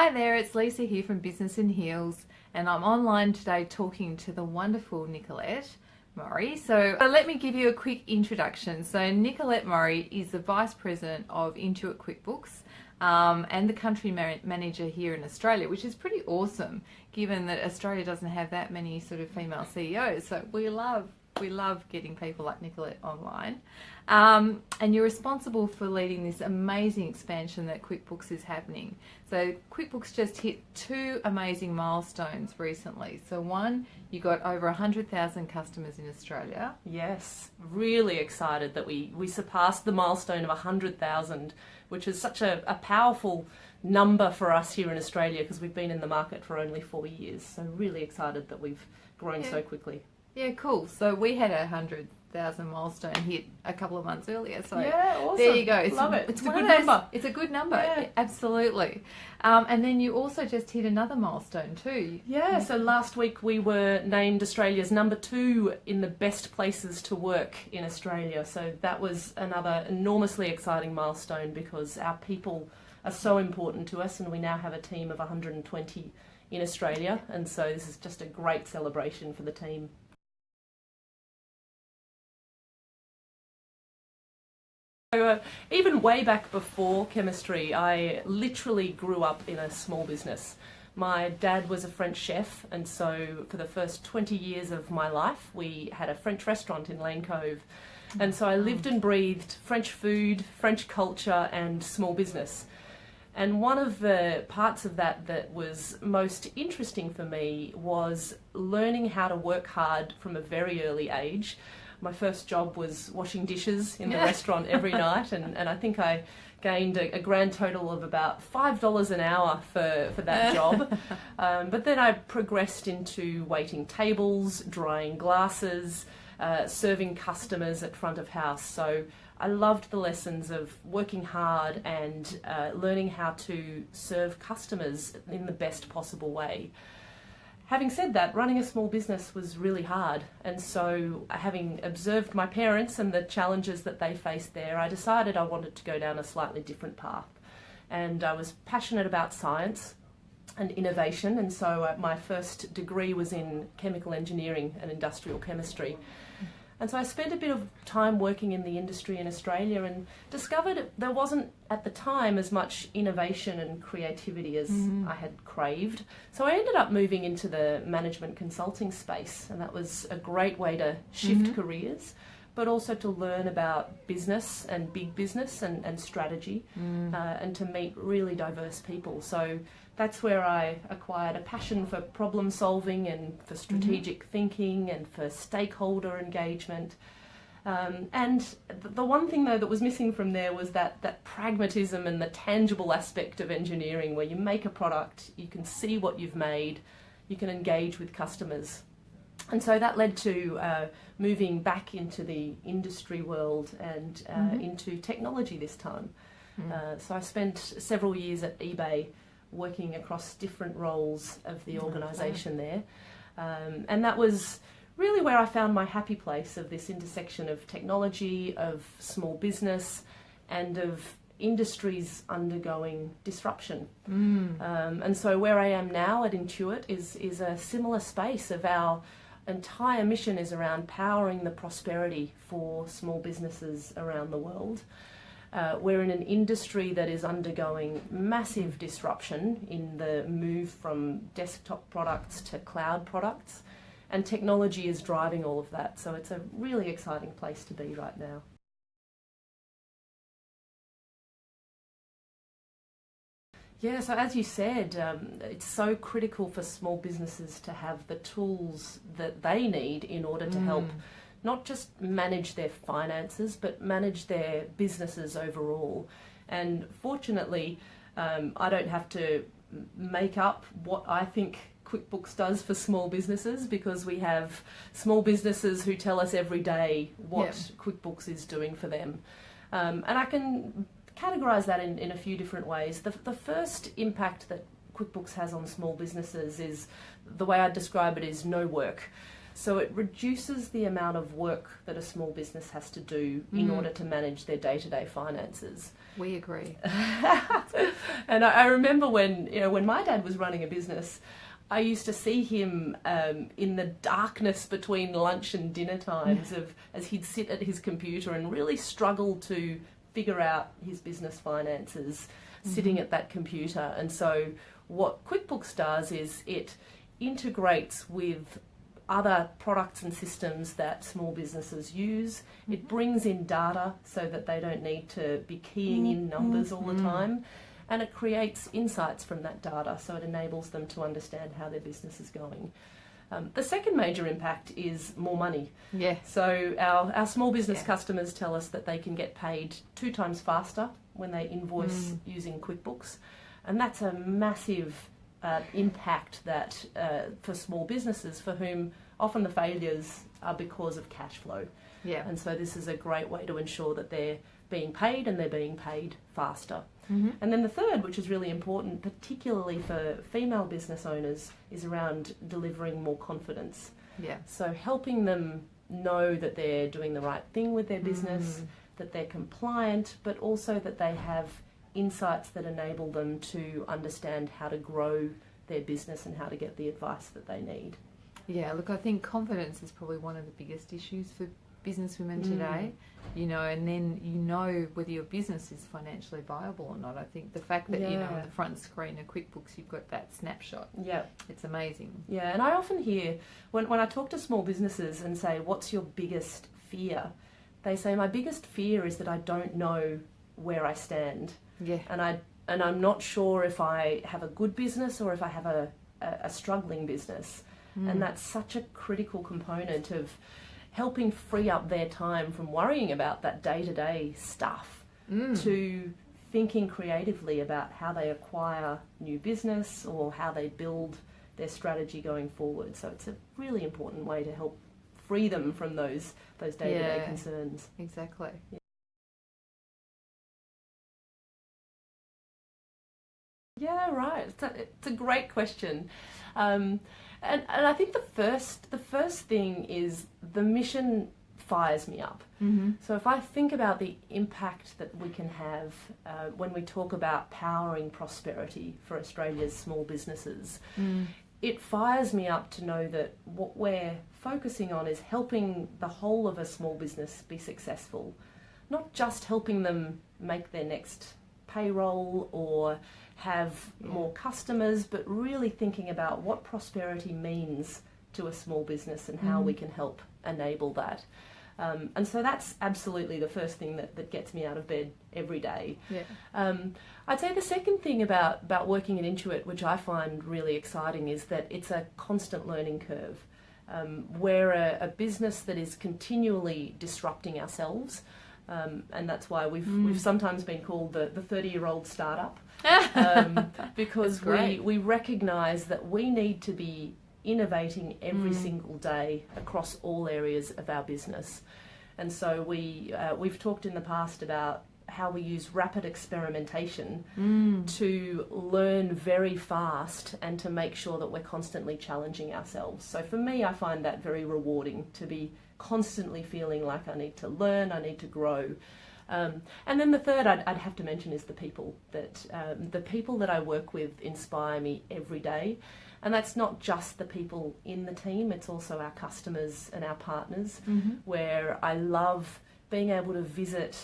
Hi there, it's Lisa here from Business in Heels, and I'm online today talking to the wonderful Nicolette Murray. So let me give you a quick introduction. So Nicolette Murray is the Vice President of Intuit QuickBooks and the Country Manager here in Australia, which is pretty awesome given that Australia doesn't have that many sort of female CEOs. So we love getting people like Nicolette online. And you're responsible for leading this amazing expansion that QuickBooks is happening. So QuickBooks just hit two amazing milestones recently. So one, you got over 100,000 customers in Australia. Yes, really excited that we surpassed the milestone of 100,000, which is such a powerful number for us here in Australia because we've been in the market for only 4 years. So really excited that we've grown so quickly. Yeah, cool. So we had a 100,000 milestone hit a couple of months earlier. So yeah, awesome. There you go. Love it. It's a good number. It's a good number. Yeah. Absolutely. And then you also just hit another milestone too. Yeah, so last week we were named Australia's #2 in the best places to work in Australia. So that was another enormously exciting milestone because our people are so important to us, and we now have a team of 120 in Australia. And so this is just a great celebration for the team. So, even way back before chemistry, I literally grew up in a small business. My dad was a French chef, and so for the first 20 years of my life, we had a French restaurant in Lane Cove. And so I lived and breathed French food, French culture, and small business. And one of the parts of that was most interesting for me was learning how to work hard from a very early age. My first job was washing dishes in the restaurant every night, and I think I gained a grand total of about $5 an hour for that job. But then I progressed into waiting tables, drying glasses, serving customers at front of house. So I loved the lessons of working hard and learning how to serve customers in the best possible way. Having said that, running a small business was really hard, and so having observed my parents and the challenges that they faced there, I decided I wanted to go down a slightly different path. And I was passionate about science and innovation, and so my first degree was in chemical engineering and industrial chemistry. And so I spent a bit of time working in the industry in Australia and discovered there wasn't at the time as much innovation and creativity as I had craved. So I ended up moving into the management consulting space, and that was a great way to shift careers, but also to learn about business and big business and strategy, and to meet really diverse people. So that's where I acquired a passion for problem solving and for strategic thinking and for stakeholder engagement. And the one thing though that was missing from there was that pragmatism and the tangible aspect of engineering, where you make a product, you can see what you've made, you can engage with customers. And so that led to moving back into the industry world and into technology this time. So I spent several years at eBay working across different roles of the organisation there. And that was really where I found my happy place of this intersection of technology, of small business, and of industries undergoing disruption. And so where I am now at Intuit is a similar space of our entire mission is around powering the prosperity for small businesses around the world. We're in an industry that is undergoing massive disruption in the move from desktop products to cloud products, and technology is driving all of that. So it's a really exciting place to be right now. Yeah, so as you said, it's so critical for small businesses to have the tools that they need in order to help not just manage their finances, but manage their businesses overall. And fortunately, I don't have to make up what I think QuickBooks does for small businesses, because we have small businesses who tell us every day what QuickBooks is doing for them. And I can categorise that in a few different ways. The first impact that QuickBooks has on small businesses is, the way I describe it, is no work. So it reduces the amount of work that a small business has to do in order to manage their day-to-day finances. We agree. And I remember when my dad was running a business, I used to see him in the darkness between lunch and dinner times as he'd sit at his computer and really struggle to figure out his business finances sitting at that computer. And so what QuickBooks does is it integrates with other products and systems that small businesses use. It brings in data so that they don't need to be keying in numbers all the time. And it creates insights from that data, so it enables them to understand how their business is going. The second major impact is more money. Yeah. So our small business customers tell us that they can get paid 2 times faster when they invoice using QuickBooks. And that's a massive impact that for small businesses for whom often the failures are because of cash flow. Yeah. And so this is a great way to ensure that they're being paid and they're being paid faster. And then the third, which is really important, particularly for female business owners, is around delivering more confidence. Yeah. So helping them know that they're doing the right thing with their business, that they're compliant, but also that they have insights that enable them to understand how to grow their business and how to get the advice that they need. Yeah, look, I think confidence is probably one of the biggest issues for business women today, you know, and then you know whether your business is financially viable or not. I think the fact that, you know, on the front screen of QuickBooks you've got that snapshot. Yeah. It's amazing. Yeah, and I often hear, when I talk to small businesses and say, what's your biggest fear? They say, my biggest fear is that I don't know where I stand. Yeah. And I'm not sure if I have a good business or if I have a struggling business. And that's such a critical component of helping free up their time from worrying about that day-to-day stuff to thinking creatively about how they acquire new business or how they build their strategy going forward. So it's a really important way to help free them from those day-to-day concerns. Exactly. Yeah, right. It's a great question. And I think the first thing is the mission fires me up. So if I think about the impact that we can have when we talk about powering prosperity for Australia's small businesses, it fires me up to know that what we're focusing on is helping the whole of a small business be successful, not just helping them make their next payroll or have more customers, but really thinking about what prosperity means to a small business and how we can help enable that. And so that's absolutely the first thing that gets me out of bed every day. Yeah. I'd say the second thing about working at Intuit, which I find really exciting, is that it's a constant learning curve. We're a business that is continually disrupting ourselves. And that's why we've sometimes been called the 30-year-old startup, because we recognise that we need to be innovating every single day across all areas of our business. And so we've talked in the past about how we use rapid experimentation to learn very fast and to make sure that we're constantly challenging ourselves. So for me, I find that very rewarding, to be constantly feeling like I need to learn, I need to grow. And then the third I'd have to mention is the people that I work with inspire me every day. And that's not just the people in the team, it's also our customers and our partners, where I love being able to visit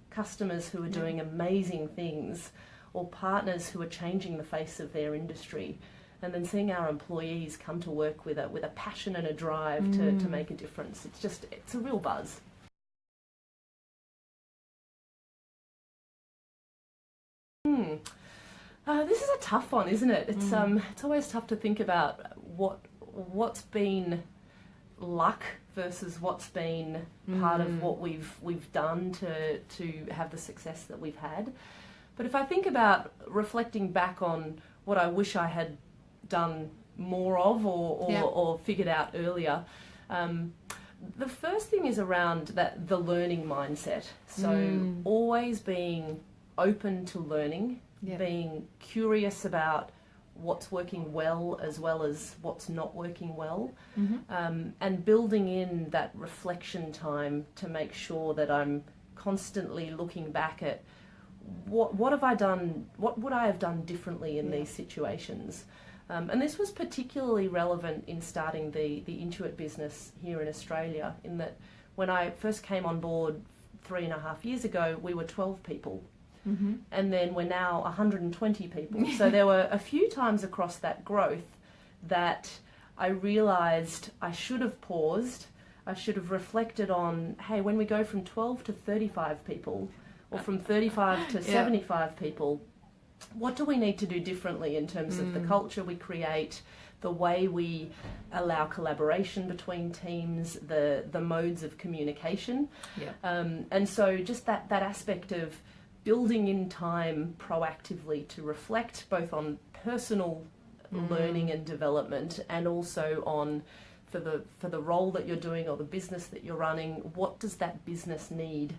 customers who are doing amazing things or partners who are changing the face of their industry. And then seeing our employees come to work with a passion and a drive to make a difference. It's a real buzz. This is a tough one, isn't it? It's always tough to think about what's been luck versus what's been part of what we've done to have the success that we've had. But if I think about reflecting back on what I wish I had done more of or figured out earlier, the first thing is around the learning mindset. So always being open to learning, being curious about what's working well as what's not working well, and building in that reflection time to make sure that I'm constantly looking back at what have I done, what would I have done differently in these situations. And this was particularly relevant in starting the Intuit business here in Australia, in that when I first came on board 3.5 years ago, we were 12 people. And then we're now 120 people. So there were a few times across that growth that I realised I should have paused. I should have reflected on, hey, when we go from 12 to 35 people, or from 35 to 75 people, what do we need to do differently in terms of the culture we create, the way we allow collaboration between teams, the modes of communication? And so just that aspect of building in time proactively to reflect both on personal learning and development, and also on for the role that you're doing or the business that you're running, what does that business need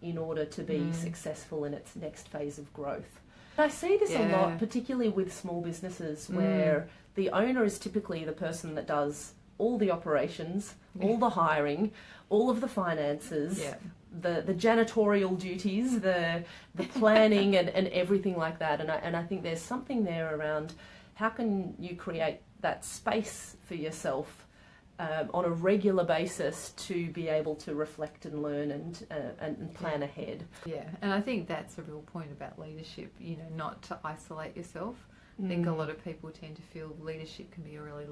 in order to be successful in its next phase of growth. I see this a lot, particularly with small businesses, where the owner is typically the person that does all the operations, all the hiring, all of the finances, the janitorial duties, the planning and everything like that. And I think there's something there around how can you create that space for yourself on a regular basis to be able to reflect and learn and plan ahead. Yeah, and I think that's a real point about leadership, you know, not to isolate yourself. I think a lot of people tend to feel leadership can be a really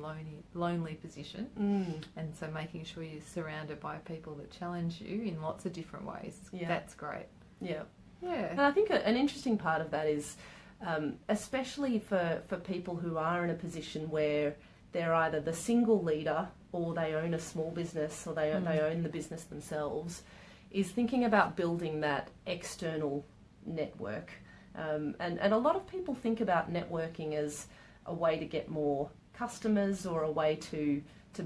lonely position, and so making sure you're surrounded by people that challenge you in lots of different ways, that's great. Yeah. And I think an interesting part of that is, especially for people who are in a position where they're either the single leader or they own a small business or they own the business themselves, is thinking about building that external network. And a lot of people think about networking as a way to get more customers or a way to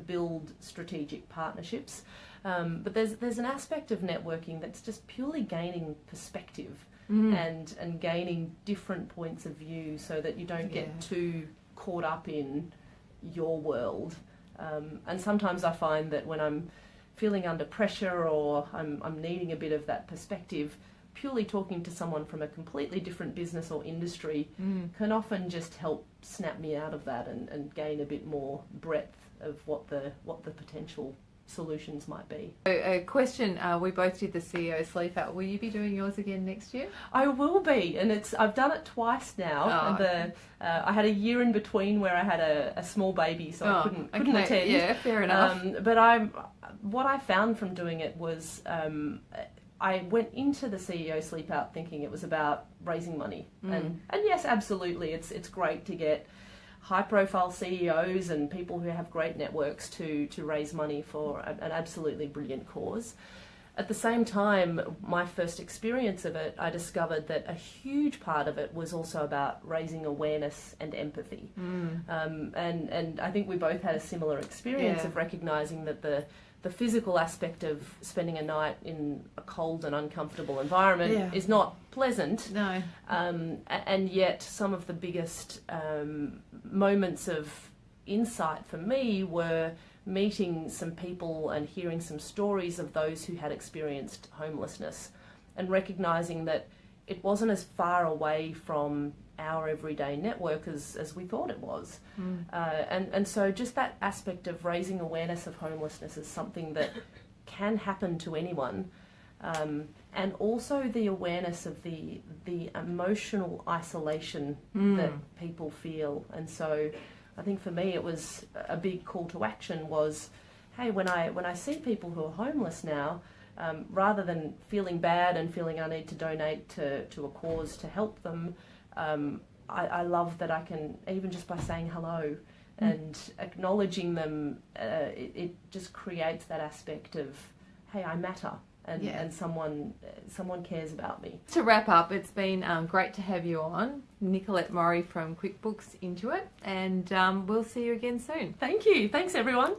build strategic partnerships. But there's an aspect of networking that's just purely gaining perspective and gaining different points of view, so that you don't get too caught up in your world. And sometimes I find that when I'm feeling under pressure or I'm needing a bit of that perspective, purely talking to someone from a completely different business or industry can often just help snap me out of that and gain a bit more breadth of what the potential solutions might be. A question, we both did the CEO Sleep Out. Will you be doing yours again next year? I will be, and I've done it twice now. And I had a year in between where I had a small baby, so I couldn't attend. Yeah, fair enough. But what I found from doing it was I went into the CEO Sleep Out thinking it was about raising money, and yes, absolutely, it's great to get high-profile CEOs and people who have great networks to raise money for an absolutely brilliant cause. At the same time, my first experience of it, I discovered that a huge part of it was also about raising awareness and empathy. And I think we both had a similar experience of recognising that the physical aspect of spending a night in a cold and uncomfortable environment is not pleasant. No. And yet some of the biggest moments of insight for me were meeting some people and hearing some stories of those who had experienced homelessness, and recognising that it wasn't as far away from our everyday network as we thought it was. And so just that aspect of raising awareness of homelessness is something that can happen to anyone, and also the awareness of the emotional isolation that people feel. And so I think for me it was a big call to action was, hey, when I see people who are homeless now, rather than feeling bad and feeling I need to donate to a cause to help them, I love that I can, even just by saying hello and acknowledging them, it just creates that aspect of, hey, I matter, and someone cares about me. To wrap up, it's been great to have you on, Nicolette Murray from QuickBooks Intuit, and we'll see you again soon. Thank you. Thanks, everyone.